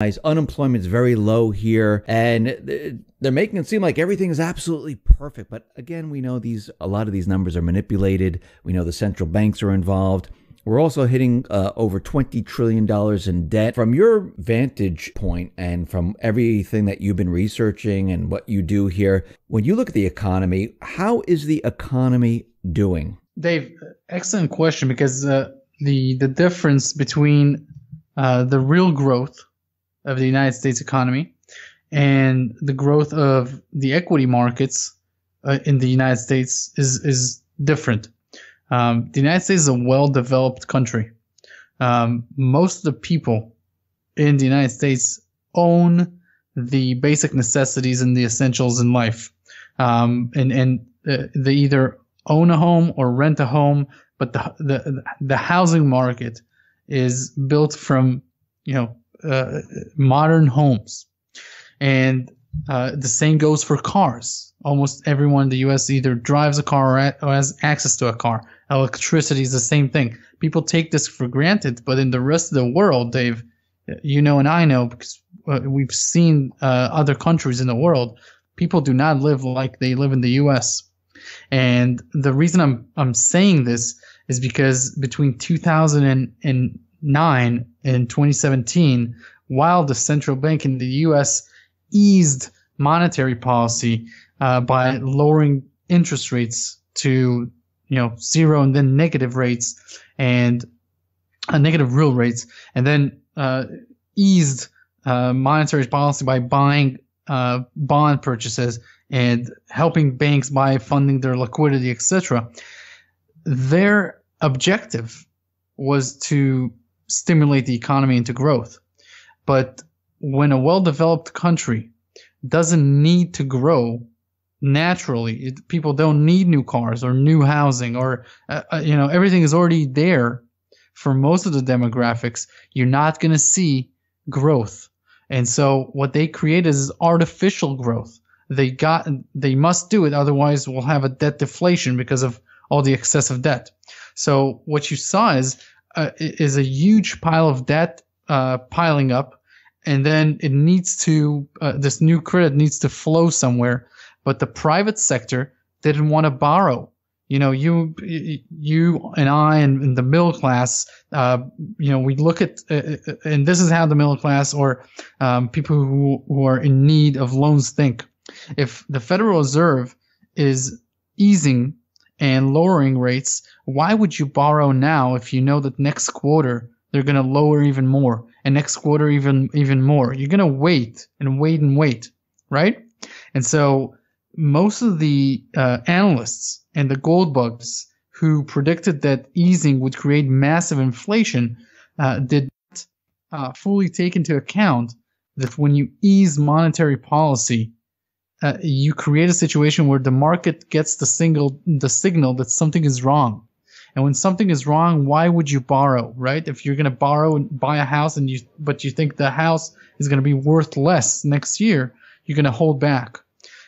Unemployment is very low here, and they're making it seem like everything is absolutely perfect. But again, we know a lot of these numbers are manipulated. We know the central banks are involved. We're also hitting over $20 trillion in debt. From your vantage point and from everything that you've been researching and what you do here, when you look at the economy, how is the economy doing? Dave, excellent question, because the difference between the real growth of the United States economy and the growth of the equity markets in the United States is different. The United States is a well-developed country. Most of the people in the United States own the basic necessities and the essentials in life. They either own a home or rent a home, but the housing market is built from, modern homes. And the same goes for cars. Almost everyone in the U.S. either drives a car or has access to a car. Electricity is the same thing. People take this for granted, but in the rest of the world, Dave, and I know, because we've seen other countries in the world, people do not live like they live in the U.S. And the reason I'm saying this is because between 2009 and 2017, while the central bank in the U.S. eased monetary policy by lowering interest rates to zero and then negative rates and negative real rates, and then eased monetary policy by buying bond purchases and helping banks by funding their liquidity, etc. Their objective was to stimulate the economy into growth. But when a well-developed country doesn't need to grow naturally, people don't need new cars or new housing, or everything is already there for most of the demographics, you're not going to see growth. And so what they created is artificial growth. They must do it, otherwise we'll have a debt deflation because of all the excessive debt. So what you saw is a huge pile of debt piling up, and then it needs to this new credit needs to flow somewhere. But the private sector didn't want to borrow. You and I and the middle class, we look at, and this is how the middle class or people who are in need of loans think. If the Federal Reserve is easing and lowering rates, why would you borrow now if you know that next quarter they're going to lower even more, and next quarter even more? You're going to wait and wait and wait, right? And so most of the analysts and the gold bugs who predicted that easing would create massive inflation did not fully take into account that when you ease monetary policy, you create a situation where the market gets the signal that something is wrong. And when something is wrong, why would you borrow, right? If you're going to borrow and buy a house but you think the house is going to be worth less next year, you're going to hold back.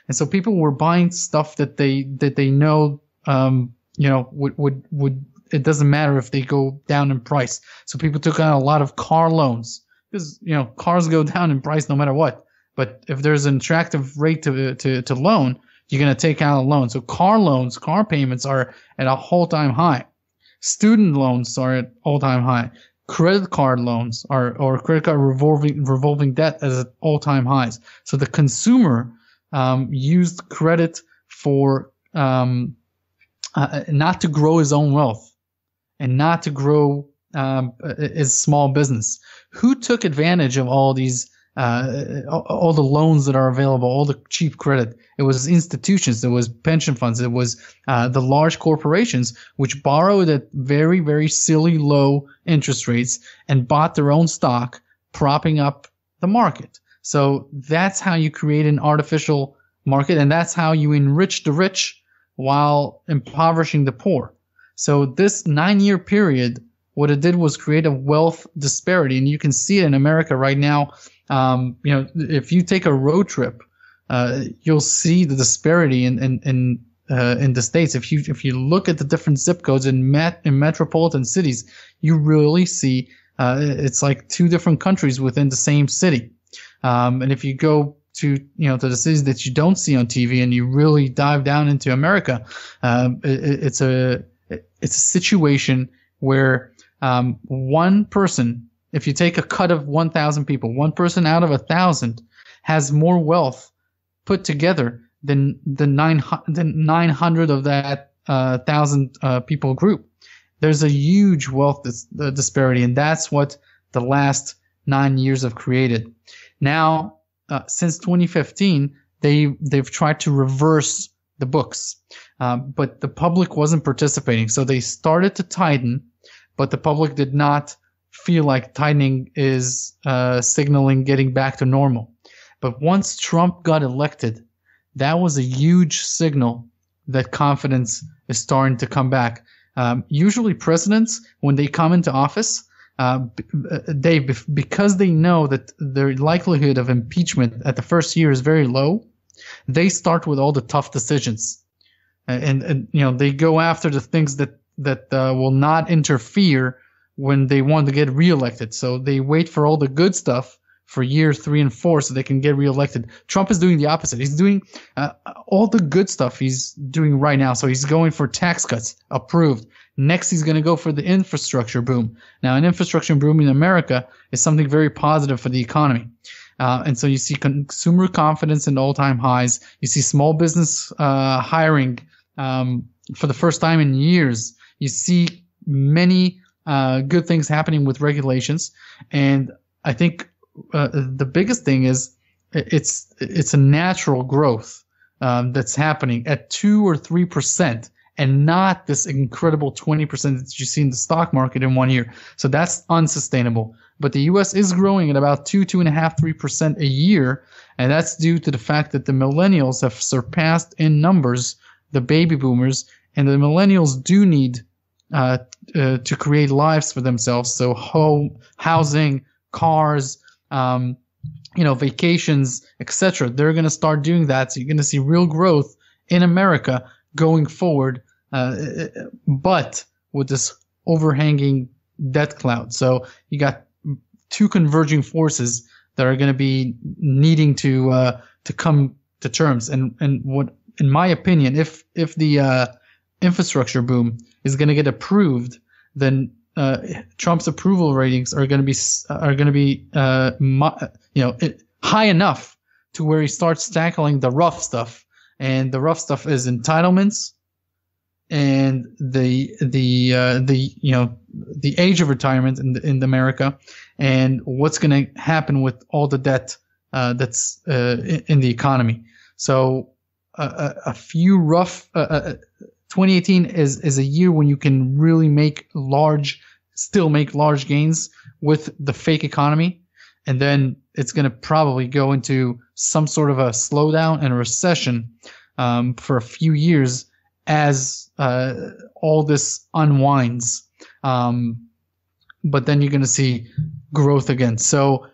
And so people were buying stuff that they know, would it doesn't matter if they go down in price. So people took out a lot of car loans because, cars go down in price no matter what. But if there's an attractive rate to loan, you're going to take out a loan. So car payments are at a all-time high. Student loans are at all-time high. Credit card loans or credit card revolving debt is at all-time highs. So the consumer used credit for not to grow his own wealth and not to grow his small business. Who took advantage of all these? All the loans that are available, all the cheap credit? It was institutions, it was pension funds, it was the large corporations which borrowed at very, very silly low interest rates and bought their own stock, propping up the market. So that's how you create an artificial market, and that's how you enrich the rich while impoverishing the poor. So this 9-year period, what it did was create a wealth disparity, and you can see it in America right now. If you take a road trip, you'll see the disparity in the states. If you look at the different zip codes in metropolitan cities, you really see It's like two different countries within the same city. And if you go to the cities that you don't see on TV and you really dive down into America, it's a situation where one person, if you take a cut of 1,000 people, one person out of 1,000 has more wealth put together than the 900 of that 1,000 people group. There's a huge wealth disparity, and that's what the last 9 years have created. Now, since 2015, they've tried to reverse the books, but the public wasn't participating. So they started to tighten, but the public did not feel like tightening is signaling getting back to normal. But once Trump got elected, that was a huge signal that confidence is starting to come back. Usually presidents, when they come into office, because they know that their likelihood of impeachment at the first year is very low, they start with all the tough decisions, and they go after the things that will not interfere when they want to get reelected. So they wait for all the good stuff for year 3 and 4 so they can get reelected. Trump is doing the opposite. He's doing all the good stuff he's doing right now. So he's going for tax cuts, approved. Next, he's going to go for the infrastructure boom. Now, an infrastructure boom in America is something very positive for the economy. And so you see consumer confidence in all-time highs. You see small business hiring for the first time in years. You see many good things happening with regulations. And I think the biggest thing is it's a natural growth that's happening at 2 or 3%, and not this incredible 20% that you see in the stock market in 1 year. So that's unsustainable. But the U.S. is growing at about 2.5%, 3% a year, and that's due to the fact that the millennials have surpassed in numbers the baby boomers, and the millennials do need to create lives for themselves. So home, housing, cars, vacations, etc. They're going to start doing that. So you're going to see real growth in America going forward, but with this overhanging debt cloud. So you got two converging forces that are going to be needing to come to terms. And what, in my opinion, if the infrastructure boom is going to get approved, then Trump's approval ratings are going to be high enough to where he starts tackling the rough stuff, and the rough stuff is entitlements and the age of retirement in America, and what's going to happen with all the debt that's in the economy. So a few rough. 2018 is a year when you can really still make large gains with the fake economy. And then it's going to probably go into some sort of a slowdown and a recession for a few years as all this unwinds. But then you're going to see growth again. So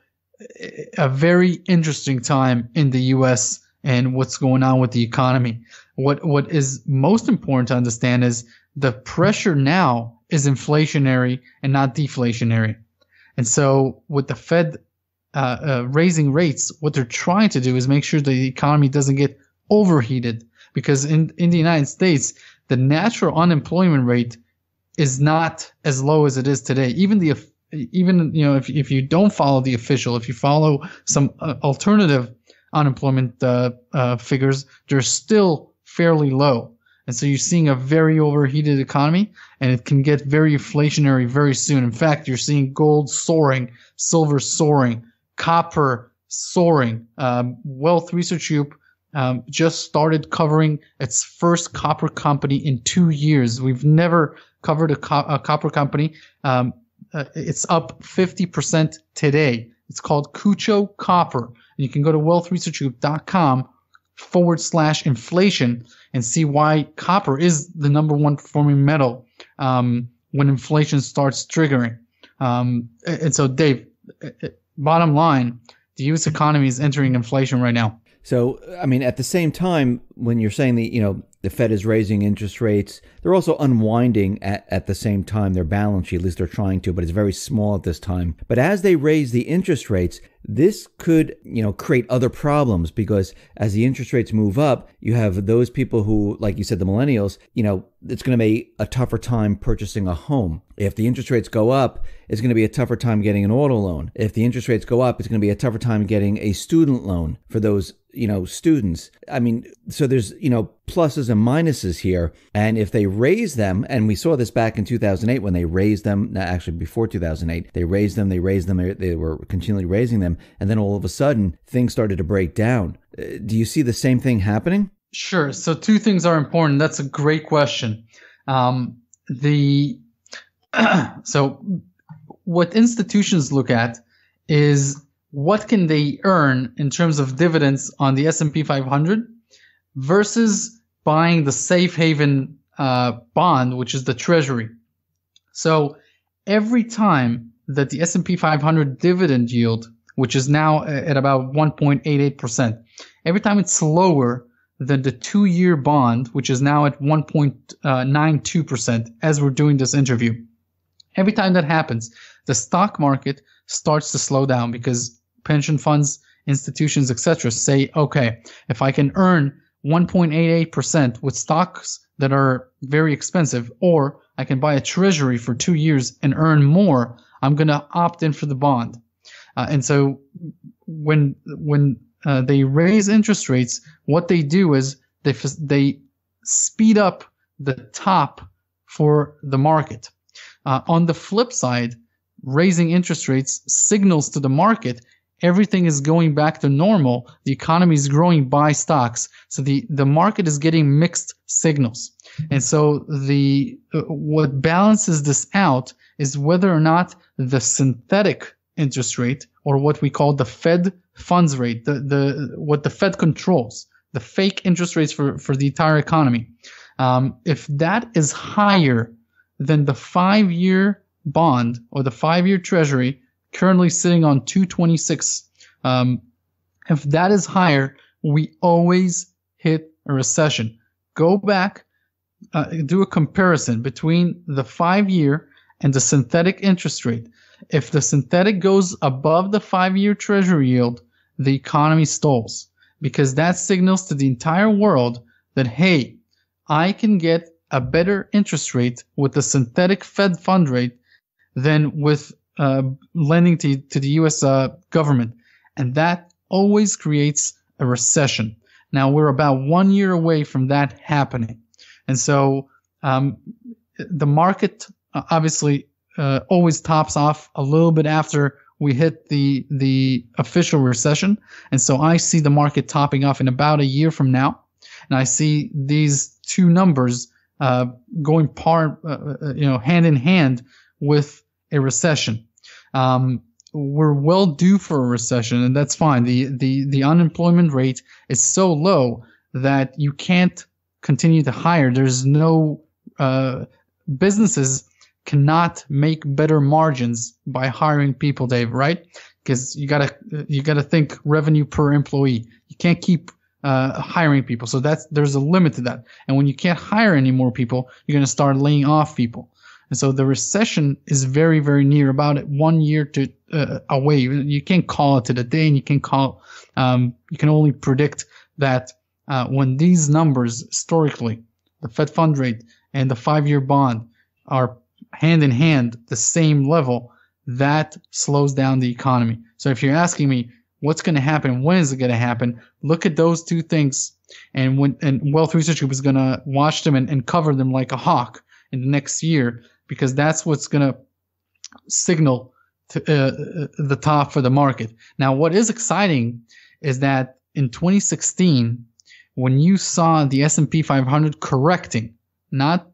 a very interesting time in the U.S. and what's going on with the economy. What is most important to understand is the pressure now is inflationary and not deflationary. And so with the Fed raising rates, what they're trying to do is make sure the economy doesn't get overheated, because in the United States, the natural unemployment rate is not as low as it is today. If you don't follow the official, if you follow some alternative unemployment figures, they're still fairly low. And so you're seeing a very overheated economy, and it can get very inflationary very soon. In fact, you're seeing gold soaring, silver soaring, copper soaring. Wealth Research Group just started covering its first copper company in 2 years. We've never covered a copper company. It's up 50% today. It's called Cucho Copper. And you can go to wealthresearchgroup.com/inflation and see why copper is the number one performing metal when inflation starts triggering. And so, Dave, bottom line, the U.S. economy is entering inflation right now. So, I mean, at the same time, when you're saying the The Fed is raising interest rates. They're also unwinding at the same time their balance sheet, at least they're trying to, but it's very small at this time. But as they raise the interest rates, this could, create other problems, because as the interest rates move up, you have those people who, like you said, the millennials, it's going to be a tougher time purchasing a home. If the interest rates go up, it's going to be a tougher time getting an auto loan. If the interest rates go up, it's going to be a tougher time getting a student loan for those, students. I mean, so there's, pluses and minuses here. And if they raise them, and we saw this back in 2008 when they raised them, actually before 2008, they raised them, they were continually raising them. And then all of a sudden, things started to break down. Do you see the same thing happening? Sure. So two things are important. That's a great question. So what institutions look at is what can they earn in terms of dividends on the S&P 500 versus buying the safe haven bond, which is the Treasury. So every time that the S&P 500 dividend yield, which is now at about 1.88%, every time it's lower than the 2-year bond, which is now at 1.92% as we're doing this interview, every time that happens, the stock market starts to slow down, because pension funds, institutions, etc. say, okay, if I can earn 1.88% with stocks that are very expensive, or I can buy a treasury for 2 years and earn more, I'm going to opt in for the bond. And so when they raise interest rates, what they do is they speed up the top for the market. On the flip side, raising interest rates signals to the market everything is going back to normal. The economy is growing, buy stocks. So the market is getting mixed signals. And so what balances this out is whether or not the synthetic interest rate, or what we call the Fed funds rate, what the Fed controls, the fake interest rates for the entire economy, if that is higher than the 5-year bond or the 5-year treasury, currently sitting on 226, if that is higher, we always hit a recession. Go back, do a comparison between the 5-year and the synthetic interest rate. If the synthetic goes above the 5-year treasury yield, the economy stalls, because that signals to the entire world that, hey, I can get a better interest rate with the synthetic Fed fund rate than with lending to the U.S. government. And that always creates a recession. Now, we're about 1 year away from that happening. And so the market obviously always tops off a little bit after we hit the official recession. And so I see the market topping off in about a year from now. And I see these two numbers going hand in hand with a recession. We're well due for a recession, and that's fine. The unemployment rate is so low that you can't continue to hire. There's no businesses cannot make better margins by hiring people, Dave, right? Because you gotta think revenue per employee. You can't keep hiring people. So there's a limit to that. And when you can't hire any more people, you're going to start laying off people. And so the recession is very, very near, about 1 year away. You can't call it to the day, and you can only predict that when these numbers historically, the Fed fund rate and the 5-year bond, are hand in hand the same level, that slows down the economy. So if you're asking me what's going to happen, when is it going to happen, look at those two things, and Wealth Research Group is going to watch them and cover them like a hawk in the next year, because that's what's going to signal to the top for the market. Now, what is exciting is that in 2016, when you saw the S&P 500 correcting, not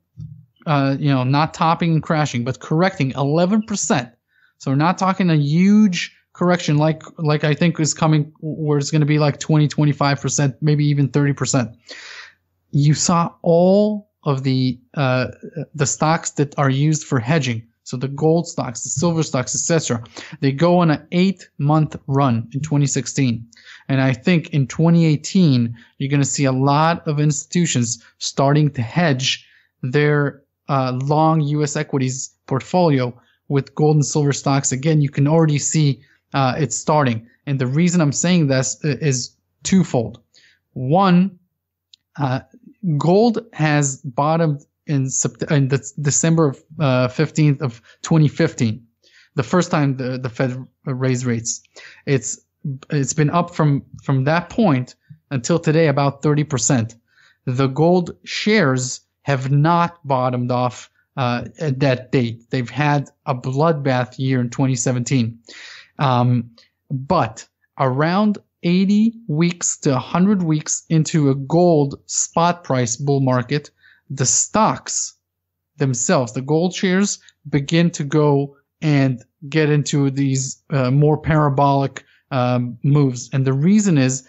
topping and crashing, but correcting 11%. So we're not talking a huge correction like I think is coming, where it's going to be like 20, 25%, maybe even 30%. You saw all of the stocks that are used for hedging. So the gold stocks, the silver stocks, etc., they go on an 8-month run in 2016. And I think in 2018, you're going to see a lot of institutions starting to hedge their long U.S. equities portfolio with gold and silver stocks. Again, you can already see it's starting. And the reason I'm saying this is twofold. One, gold has bottomed in December 15th of 2015, the first time the Fed raised rates. It's been up from that point until today about 30%. The gold shares have not bottomed off at that date. They've had a bloodbath year in 2017. But around 80 weeks to 100 weeks into a gold spot price bull market, the stocks themselves, the gold shares, begin to go and get into these more parabolic moves. And the reason is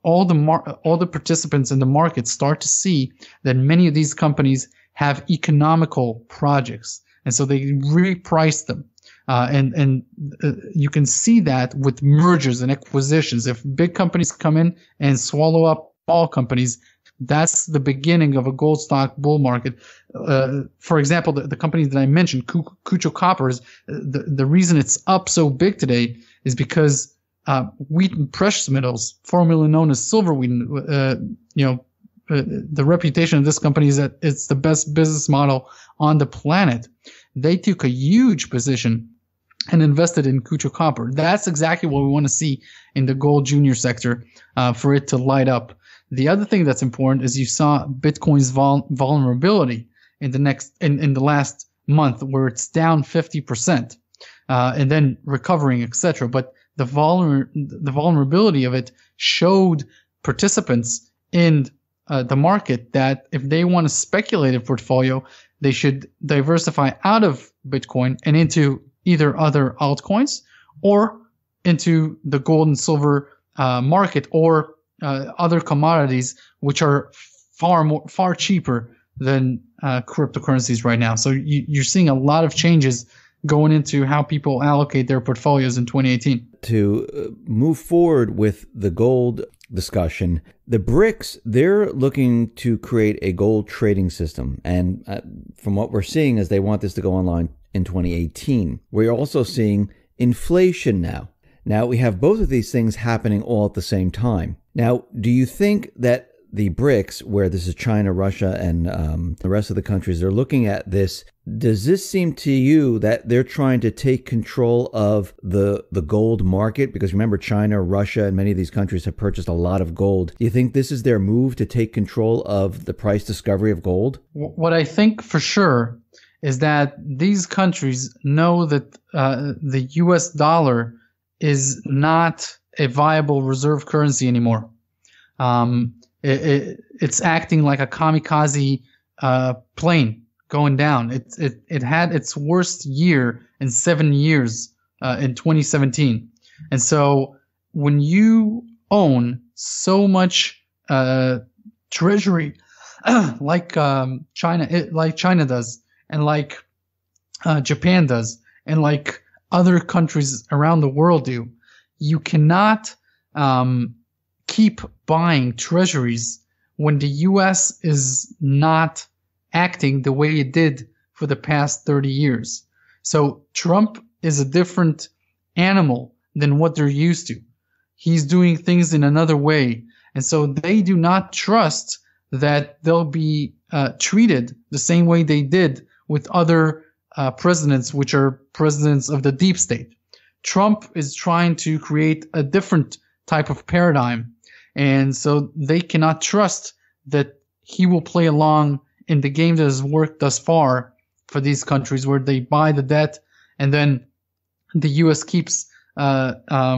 all the participants in the market start to see that many of these companies have economical projects, and so they reprice them. And you can see that with mergers and acquisitions. If big companies come in and swallow up all companies, that's the beginning of a gold stock bull market. For example, the companies that I mentioned, Kucho Coppers, the reason it's up so big today is because Wheaton Precious Metals, formerly known as Silver Wheaton, the reputation of this company is that it's the best business model on the planet. They took a huge position and invested in Kucho Copper. That's exactly what we want to see in the gold junior sector for it to light up. The other thing that's important is you saw Bitcoin's vulnerability in the last month, where it's down 50% and then recovering, etc. But the vulnerability of it showed participants in the market that if they want a speculative portfolio, they should diversify out of Bitcoin and into either other altcoins or into the gold and silver market or other commodities, which are far cheaper than cryptocurrencies right now. So you're seeing a lot of changes going into how people allocate their portfolios in 2018. To move forward with the gold discussion, the BRICS, they're looking to create a gold trading system. And from what we're seeing is they want this to go online in 2018. We're also seeing inflation now. Now, we have both of these things happening all at the same time. Now, do you think that the BRICS, where this is China, Russia, and the rest of the countries, they're looking at this, does this seem to you that they're trying to take control of the gold market? Because remember, China, Russia, and many of these countries have purchased a lot of gold. Do you think this is their move to take control of the price discovery of gold? What I think for sure is that these countries know that the US dollar is not a viable reserve currency anymore. It's acting like a kamikaze plane going down. It had its worst year in 7 years in 2017. And so when you own so much treasury like China does, and like Japan does, and like other countries around the world do, you cannot keep buying treasuries when the U.S. is not acting the way it did for the past 30 years. So Trump is a different animal than what they're used to. He's doing things in another way. And so they do not trust that they'll be treated the same way they did with other presidents, which are presidents of the deep state. Trump is trying to create a different type of paradigm. And so they cannot trust that he will play along in the game that has worked thus far for these countries, where they buy the debt and then the U.S. keeps, the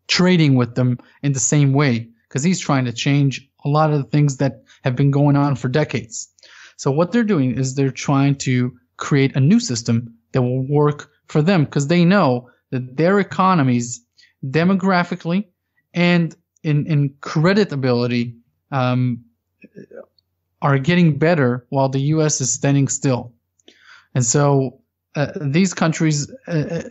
trading with them in the same way, because he's trying to change a lot of the things that have been going on for decades. So what they're doing is they're trying to create a new system that will work for them, because they know that their economies demographically and in creditability are getting better while the U.S. is standing still. And so these countries,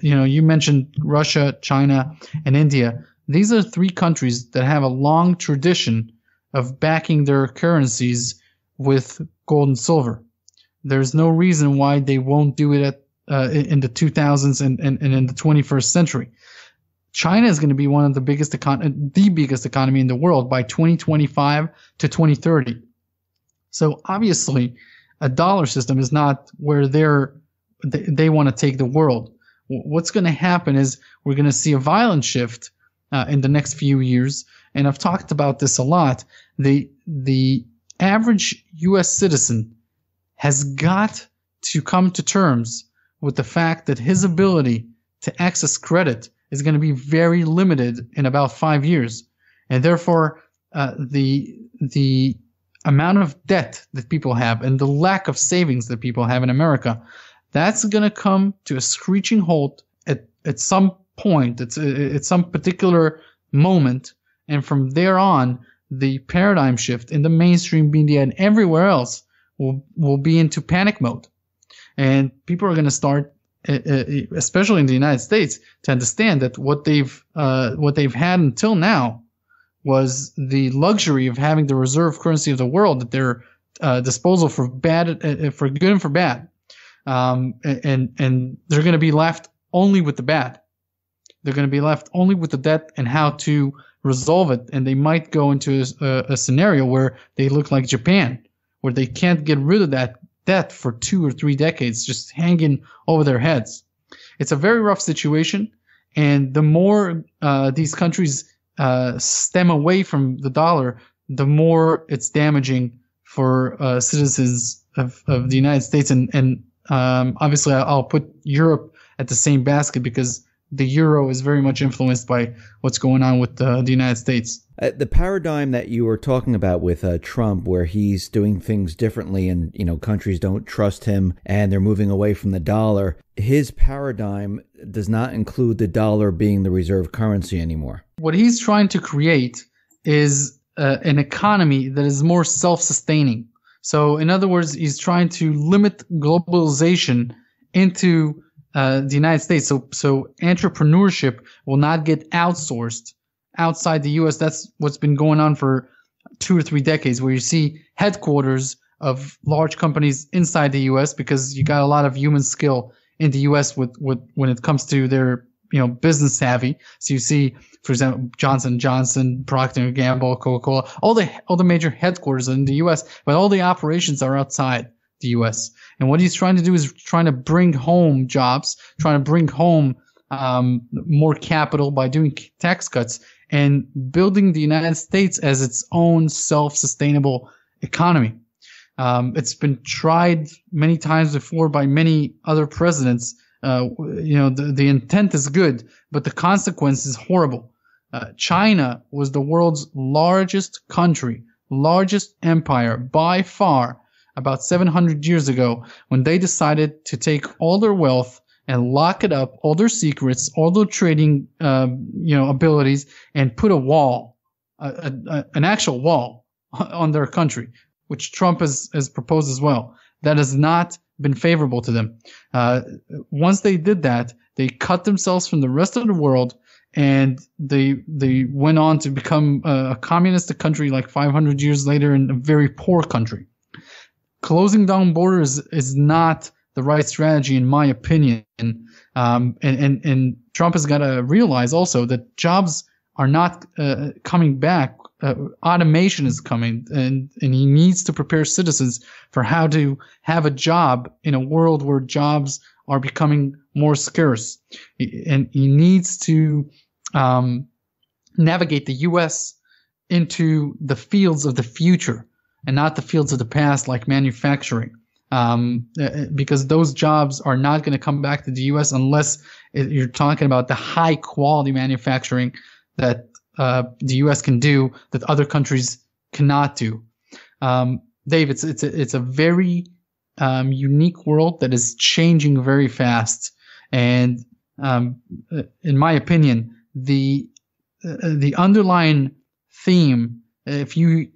you mentioned Russia, China, and India. These are three countries that have a long tradition of backing their currencies with gold and silver. There's no reason why they won't do it in the 2000s and in the 21st century. China is going to be one of the biggest economy in the world by 2025 to 2030. So obviously, a dollar system is not where they want to take the world. What's going to happen is we're going to see a violent shift in the next few years, and I've talked about this a lot. The average U.S. citizen has got to come to terms with the fact that his ability to access credit is going to be very limited in about 5 years, and therefore the amount of debt that people have and the lack of savings that people have in America, that's going to come to a screeching halt at some point, at some particular moment, and from there on, the paradigm shift in the mainstream media and everywhere else will be into panic mode, and people are going to start, especially in the United States, to understand that what they've had until now was the luxury of having the reserve currency of the world at their disposal for good and for bad, and they're going to be left only with the bad. They're going to be left only with the debt and how to resolve it, and they might go into a scenario where they look like Japan, where they can't get rid of that debt for 2 or 3 decades, just hanging over their heads. It's a very rough situation, and the more these countries stem away from the dollar, the more it's damaging for citizens of the United States. And obviously, I'll put Europe at the same basket because the euro is very much influenced by what's going on with the United States. The paradigm that you were talking about with Trump, where he's doing things differently and, countries don't trust him and they're moving away from the dollar, his paradigm does not include the dollar being the reserve currency anymore. What he's trying to create is an economy that is more self-sustaining. So in other words, he's trying to limit globalization into the United States. So entrepreneurship will not get outsourced outside the U.S. That's what's been going on for 2 or 3 decades, where you see headquarters of large companies inside the U.S. because you got a lot of human skill in the U.S. with when it comes to their business savvy. So you see, for example, Johnson & Johnson, Procter & Gamble, Coca-Cola, all the major headquarters in the U.S., but all the operations are outside the U.S. And what he's trying to do is trying to bring home jobs, trying to bring home more capital by doing tax cuts and building the United States as its own self-sustainable economy. It's been tried many times before by many other presidents. The intent is good, but the consequence is horrible. China was the world's largest country, largest empire by far, about 700 years ago, when they decided to take all their wealth and lock it up, all their secrets, all their trading, abilities, and put a wall, an actual wall on their country, which Trump has proposed as well. That has not been favorable to them. Once they did that, they cut themselves from the rest of the world, and they went on to become a communist country like 500 years later, and a very poor country. Closing down borders is not the right strategy, in my opinion. And Trump has got to realize also that jobs are not coming back. Automation is coming, and he needs to prepare citizens for how to have a job in a world where jobs are becoming more scarce. And he needs to navigate the U.S. into the fields of the future and not the fields of the past, like manufacturing. Because those jobs are not going to come back to the U.S. unless you're talking about the high quality manufacturing that the U.S. can do that other countries cannot do. Dave, it's a very unique world that is changing very fast, and in my opinion, the underlying theme, if you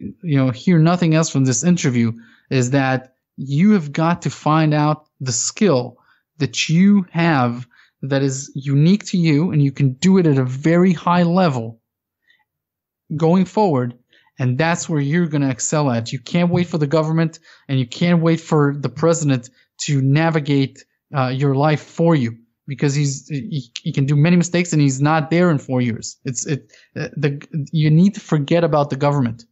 hear nothing else from this interview, is that you have got to find out the skill that you have that is unique to you, and you can do it at a very high level going forward. And that's where you're going to excel at. You can't wait for the government, and you can't wait for the president to navigate your life for you, because he can do many mistakes, and he's not there in 4 years. You need to forget about the government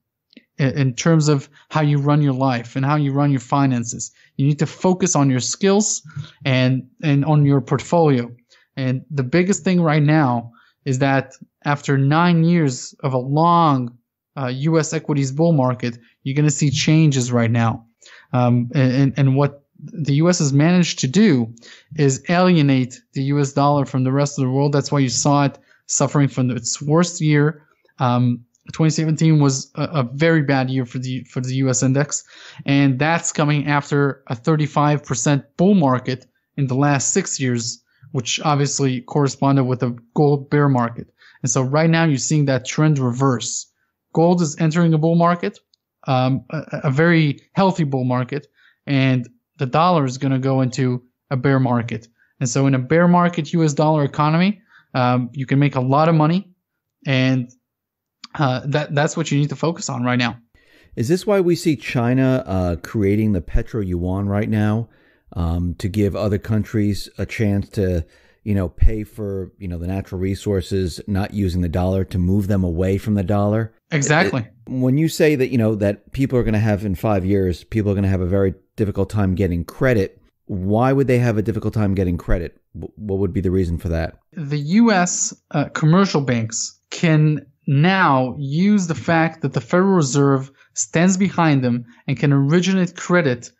in terms of how you run your life and how you run your finances. You need to focus on your skills and on your portfolio. And the biggest thing right now is that after 9 years of a long U.S. equities bull market, you're going to see changes right now. And what the U.S. has managed to do is alienate the U.S. dollar from the rest of the world. That's why you saw it suffering from its worst year. 2017 was a very bad year for the U.S. index, and that's coming after a 35% bull market in the last 6 years, which obviously corresponded with a gold bear market. And so right now you're seeing that trend reverse. Gold is entering a bull market, a very healthy bull market, and the dollar is going to go into a bear market. And so in a bear market U.S. dollar economy, you can make a lot of money, and that's what you need to focus on right now. Is this why we see China creating the petro yuan right now, to give other countries a chance to, pay for, the natural resources, not using the dollar, to move them away from the dollar? Exactly. When you say that, that people are going to have in 5 years, people are going to have a very difficult time getting credit, why would they have a difficult time getting credit? What would be the reason for that? The U.S. Commercial banks can now use the fact that the Federal Reserve stands behind them and can originate credit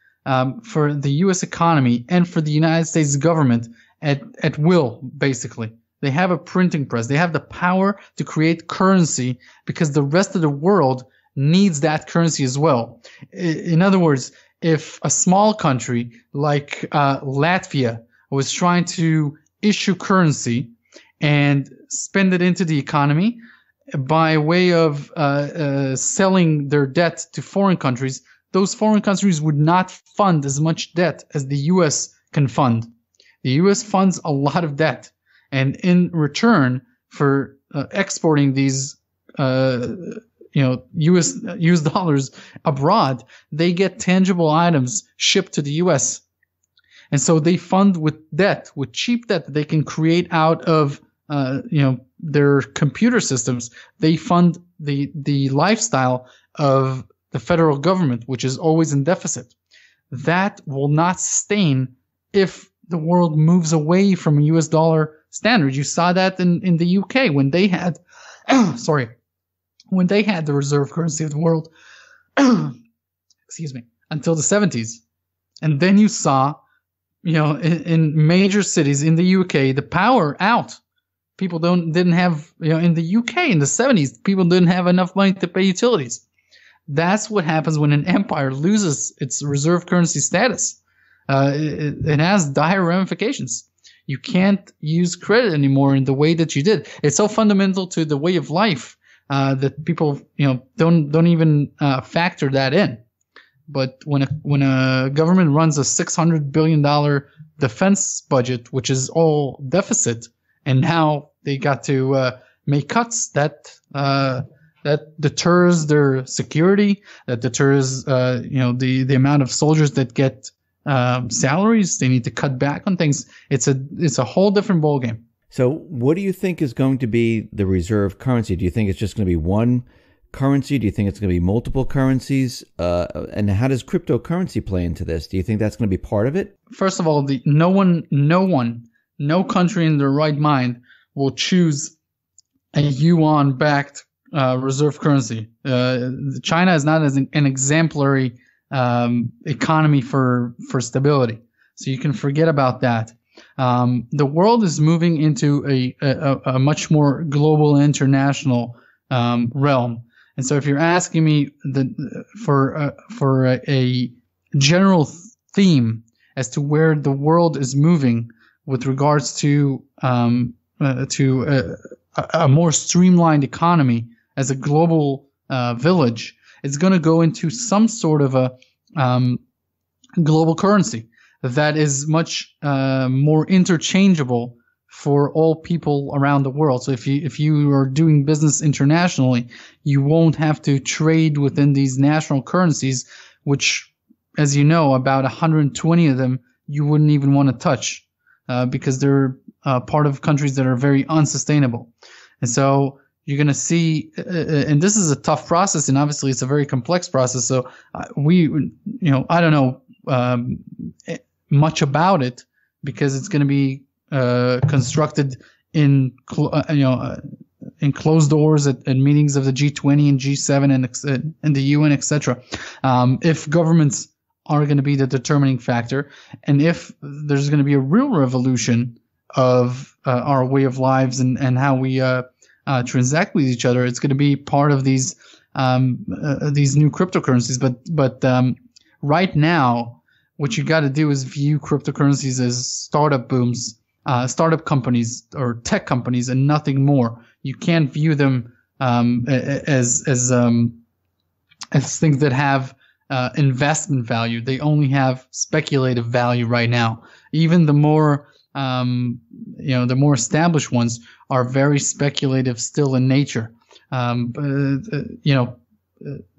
for the U.S. economy and for the United States government at will, basically. They have a printing press. They have the power to create currency because the rest of the world needs that currency as well. In other words, if a small country like Latvia was trying to issue currency and spend it into the economy by way of selling their debt to foreign countries, those foreign countries would not fund as much debt as the U.S. can fund. The U.S. funds a lot of debt. And in return for exporting these, U.S. dollars abroad, they get tangible items shipped to the U.S. And so they fund with debt, with cheap debt that they can create out of, their computer systems. They fund the lifestyle of the federal government, which is always in deficit. That will not sustain if the world moves away from a U.S. dollar standard. You saw that in the U.K. when they had, when they had the reserve currency of the world, until the 70s. And then you saw, in major cities in the U.K., the power out. People didn't have, in the UK in the 70s, people didn't have enough money to pay utilities. That's what happens when an empire loses its reserve currency status. It has dire ramifications. You can't use credit anymore in the way that you did. It's so fundamental to the way of life that people, don't even factor that in. But when a government runs a $600 billion defense budget, which is all deficit, and now they got to make cuts, that deters their security, that deters the amount of soldiers that get salaries. They need to cut back on things. It's a whole different ballgame. So what do you think is going to be the reserve currency? Do you think it's just going to be one currency? Do you think it's going to be multiple currencies? And how does cryptocurrency play into this? Do you think that's going to be part of it? First of all, no country in their right mind will choose a yuan-backed reserve currency. China is not an exemplary economy for stability, so you can forget about that. The world is moving into a much more global and international realm, and so if you're asking me for a general theme as to where the world is moving with regards to a more streamlined economy as a global village, it's going to go into some sort of a global currency. that is much more interchangeable for all people around the world. So if you are doing business internationally, you won't have to trade within these national currencies, which, as you know, about 120 of them you wouldn't even want to touch because they're part of countries that are very unsustainable. And so you're going to see, and this is a tough process, and obviously it's a very complex process. So I don't know much about it because it's going to be constructed in closed doors at meetings of the G20 and G7 and the UN, etc. If governments are going to be the determining factor, and if there's going to be a real revolution of our way of lives and how we transact with each other, it's going to be part of these new cryptocurrencies. But right now, what you got to do is view cryptocurrencies as startup booms, startup companies or tech companies, and nothing more. You can't view them as things that have investment value. They only have speculative value right now. Even the more the more established ones are very speculative still in nature.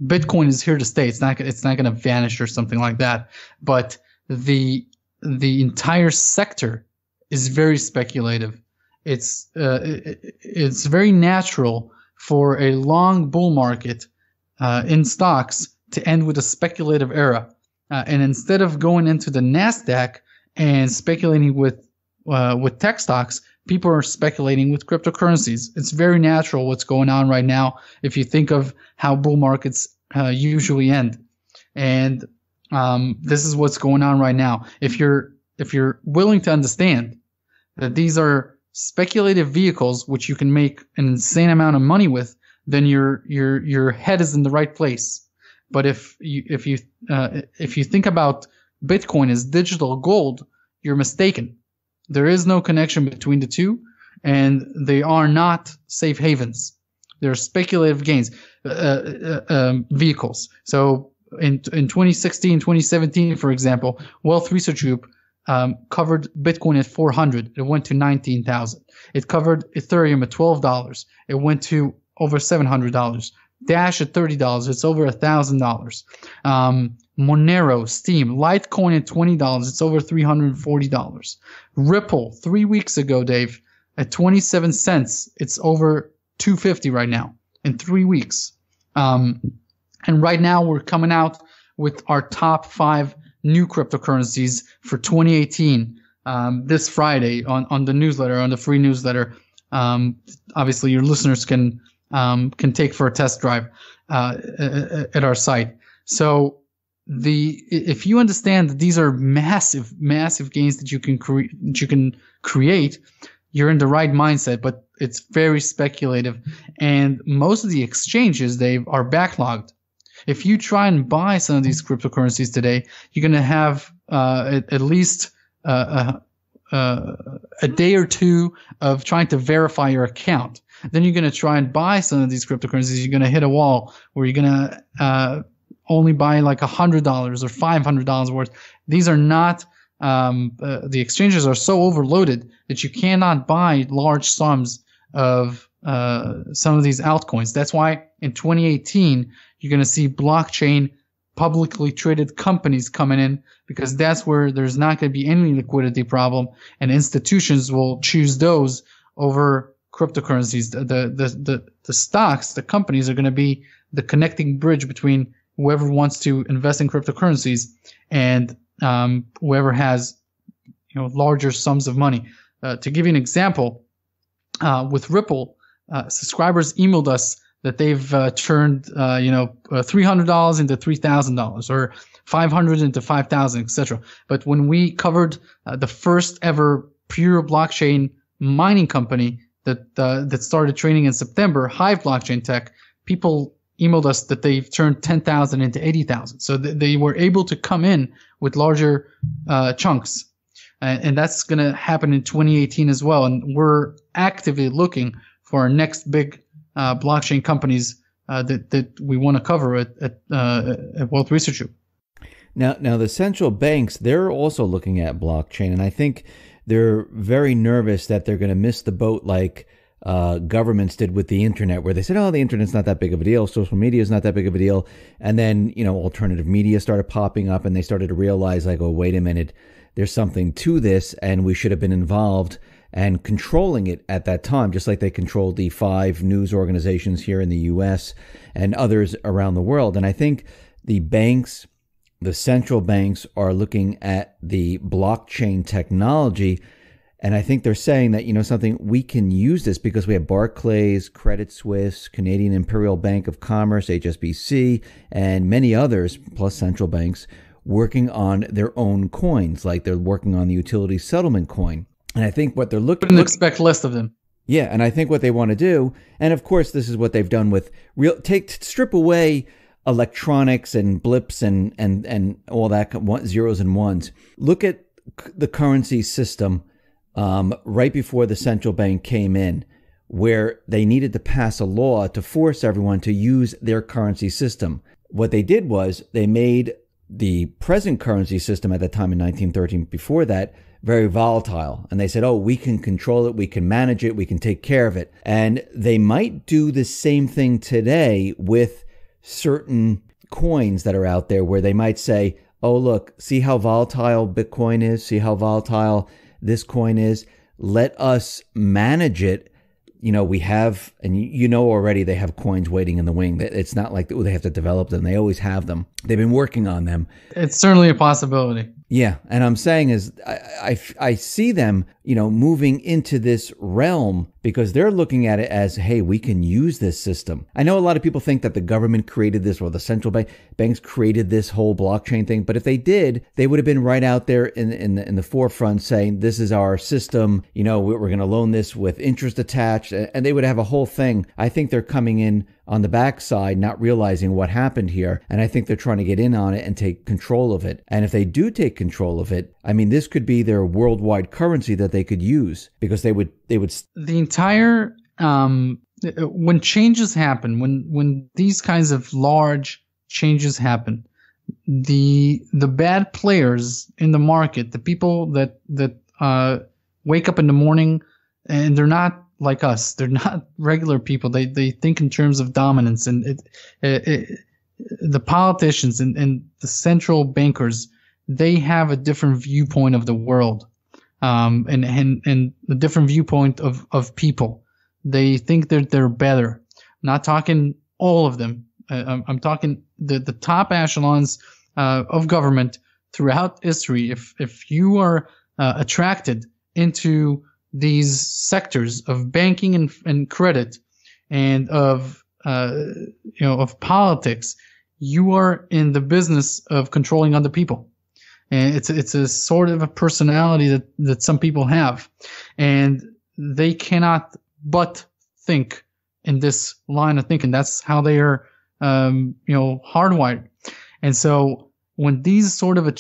Bitcoin is here to stay. It's not going to vanish or something like that. But the entire sector is very speculative. It's very natural for a long bull market in stocks to end with a speculative era. And instead of going into the NASDAQ and speculating with tech stocks, people are speculating with cryptocurrencies. It's very natural what's going on right now if you think of how bull markets usually end. And this is what's going on right now. If you're willing to understand that these are speculative vehicles which you can make an insane amount of money with, then your head is in the right place. But if you think about Bitcoin as digital gold, you're mistaken. There is no connection between the two, and they are not safe havens. They're speculative gains vehicles. So in 2016, 2017, for example, Wealth Research Group covered Bitcoin at 400. It went to 19,000. It covered Ethereum at $12. It went to over $700. Dash at $30. It's over $1,000. Monero, Steam, Litecoin at $20. It's over $340. Ripple, 3 weeks ago, Dave, at 27 cents. It's over $250 right now in 3 weeks. And right now we're coming out with our top 5 new cryptocurrencies for 2018 this Friday on the newsletter, on the free newsletter. Obviously, your listeners can take for a test drive at our site. So if you understand that these are massive gains that you can create, you're in the right mindset. But it's very speculative, and most of the exchanges, Dave, are backlogged. If you try and buy some of these cryptocurrencies today, you're going to have at least a day or two of trying to verify your account. Then you're going to try and buy some of these cryptocurrencies. You're going to hit a wall where you're going to only buy like $100 or $500 worth. These are not the exchanges are so overloaded that you cannot buy large sums of some of these altcoins. That's why in 2018 you're going to see blockchain publicly traded companies coming in, because that's where there's not going to be any liquidity problem, and institutions will choose those over cryptocurrencies. The stocks, the companies are going to be the connecting bridge between whoever wants to invest in cryptocurrencies and whoever has larger sums of money. To give you an example, with Ripple, subscribers emailed us that they've turned $300 into $3,000 or $500 into $5,000, etc. But when we covered the first ever pure blockchain mining company that started trading in September, Hive Blockchain Tech, people emailed us that they've turned 10,000 into 80,000. So they were able to come in with larger chunks. And that's going to happen in 2018 as well. And we're actively looking for our next big blockchain companies that we want to cover at Wealth Research Group. Now the central banks, they're also looking at blockchain, and I think they're very nervous that they're going to miss the boat like governments did with the internet, where they said, "Oh, the internet's not that big of a deal, social media is not that big of a deal," and then alternative media started popping up, and they started to realize, like, "Oh, wait a minute, there's something to this, and we should have been involved and controlling it at that time," just like they controlled the 5 news organizations here in the U.S. and others around the world. And I think the banks, the central banks, are looking at the blockchain technology, and I think they're saying that, something, we can use this because we have Barclays, Credit Suisse, Canadian Imperial Bank of Commerce, HSBC, and many others, plus central banks, working on their own coins, like they're working on the utility settlement coin. And I think what they're looking... Wouldn't expect less of them. Yeah, and I think what they want to do, and of course this is what they've done with strip away electronics and blips and all that, zeros and ones. Look at the currency system right before the central bank came in, where they needed to pass a law to force everyone to use their currency system. What they did was they made the present currency system at that time in 1913, before that, very volatile. And they said, "Oh, we can control it, we can manage it, we can take care of it." And they might do the same thing today with certain coins that are out there, where they might say, "Oh, look, see how volatile Bitcoin is? See how volatile this coin is? Let us manage it. We have," and already they have coins waiting in the wing. It's not like they have to develop them. They always have them. They've been working on them. It's certainly a possibility. Yeah, and I'm saying is I see them, moving into this realm because they're looking at it as, hey, we can use this system. I know a lot of people think that the government created this, or the central banks created this whole blockchain thing, but if they did, they would have been right out there in the forefront saying, "This is our system. We're going to loan this with interest attached," and they would have a whole thing. I think they're coming in on the backside, not realizing what happened here. And I think they're trying to get in on it and take control of it. And if they do take control of it, I mean, this could be their worldwide currency that they could use, because they would. The entire, when changes happen, when these kinds of large changes happen, the bad players in the market, the people that wake up in the morning and they're not like us. They're not regular people. They think in terms of dominance, and the politicians and the central bankers, they have a different viewpoint of the world, and a different viewpoint of people. They think that they're better. I'm not talking all of them. I'm talking the top echelons of government throughout history. If you are attracted into these sectors of banking and credit and of politics, you are in the business of controlling other people. And it's a sort of a personality that some people have, and they cannot but think in this line of thinking. That's how they are, hardwired. And so when these sort of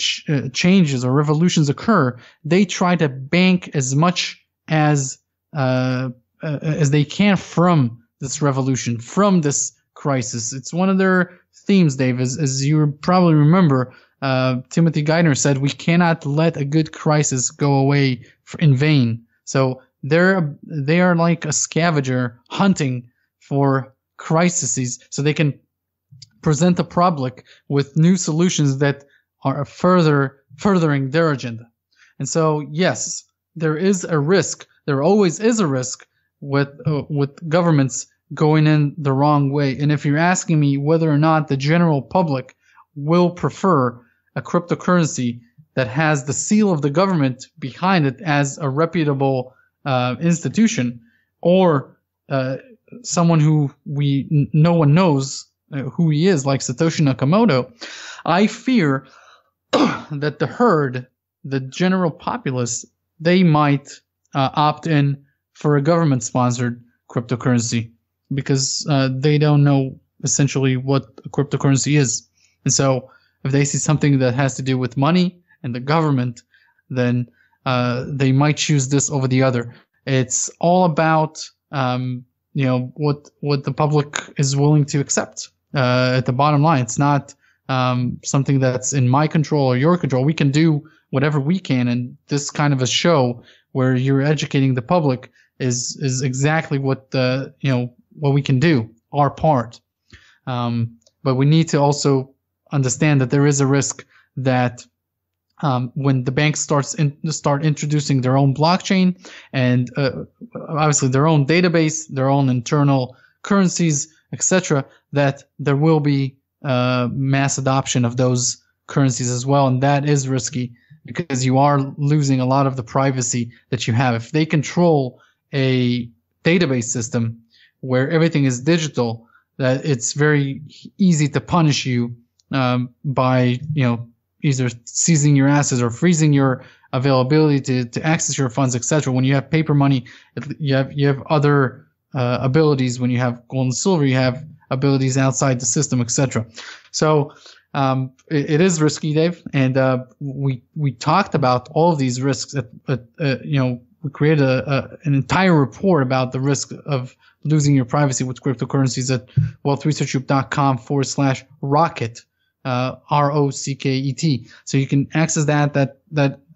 changes or revolutions occur, they try to bank as much as they can from this revolution, from this crisis. It's one of their themes, Dave. As you probably remember, Timothy Geithner said, "We cannot let a good crisis go away in vain." So they are like a scavenger hunting for crises, so they can present the public with new solutions that are furthering their agenda. And so, yes, there is a risk. There always is a risk with governments going in the wrong way. And if you're asking me whether or not the general public will prefer a cryptocurrency that has the seal of the government behind it as a reputable institution, or someone who no one knows who he is, like Satoshi Nakamoto, I fear that the herd, the general populace, they might opt in for a government-sponsored cryptocurrency, because they don't know essentially what a cryptocurrency is. And so if they see something that has to do with money and the government, then they might choose this over the other. It's all about what the public is willing to accept. At the bottom line, it's not something that's in my control or your control. We can do whatever we can, and this kind of a show where you're educating the public is exactly what what we can do, our part. But we need to also understand that there is a risk that when the banks start introducing their own blockchain and obviously their own database, their own internal currencies, etc., that there will be mass adoption of those currencies as well, and that is risky because you are losing a lot of the privacy that you have. If they control a database system where everything is digital, that it's very easy to punish you by either seizing your assets or freezing your availability to access your funds, etc. When you have paper money, you have other abilities. When you have gold and silver, you have abilities outside the system, etc. So it is risky, Dave, and we talked about all of these risks. We created an entire report about the risk of losing your privacy with cryptocurrencies at wealthresearchgroup.com/rocket, ROCKET. So you can access that,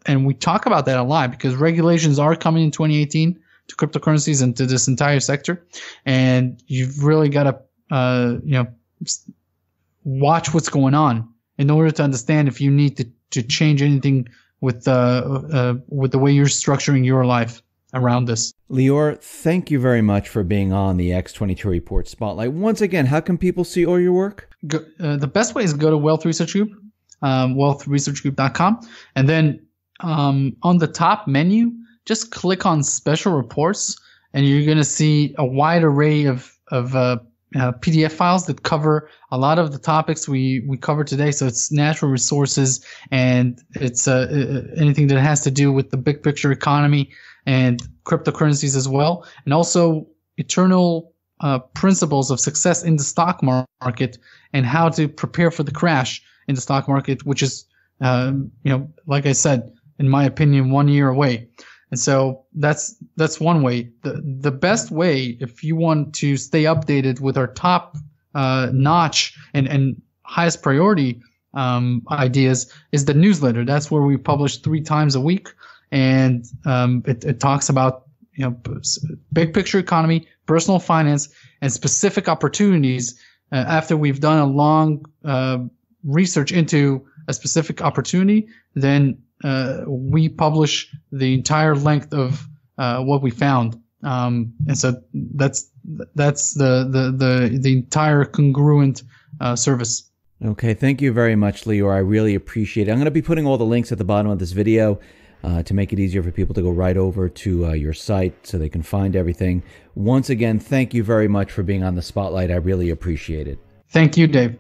and we talk about that a lot because regulations are coming in 2018 to cryptocurrencies and to this entire sector, and you've really got to watch what's going on in order to understand if you need to change anything with the way you're structuring your life around this. Lior, thank you very much for being on the X22 Report Spotlight. Once again, how can people see all your work? The best way is go to Wealth Research Group, wealthresearchgroup.com, and then on the top menu, just click on Special Reports, and you're going to see a wide array of PDF files that cover a lot of the topics we covered today. So it's natural resources, and it's anything that has to do with the big picture economy and cryptocurrencies as well, and also eternal principles of success in the stock market and how to prepare for the crash in the stock market, which is, like I said, in my opinion, 1 year away. And so that's one way. The best way, if you want to stay updated with our top notch and highest priority ideas, is the newsletter. That's where we publish 3 times a week, and it talks about big picture economy, personal finance, and specific opportunities. After we've done a long research into a specific opportunity, then we publish the entire length of what we found, and so that's the entire congruent service. Okay, thank you very much, Lior. I really appreciate it. I'm going to be putting all the links at the bottom of this video to make it easier for people to go right over to your site so they can find everything. Once again, thank you very much for being on the Spotlight. I really appreciate it. Thank you, Dave.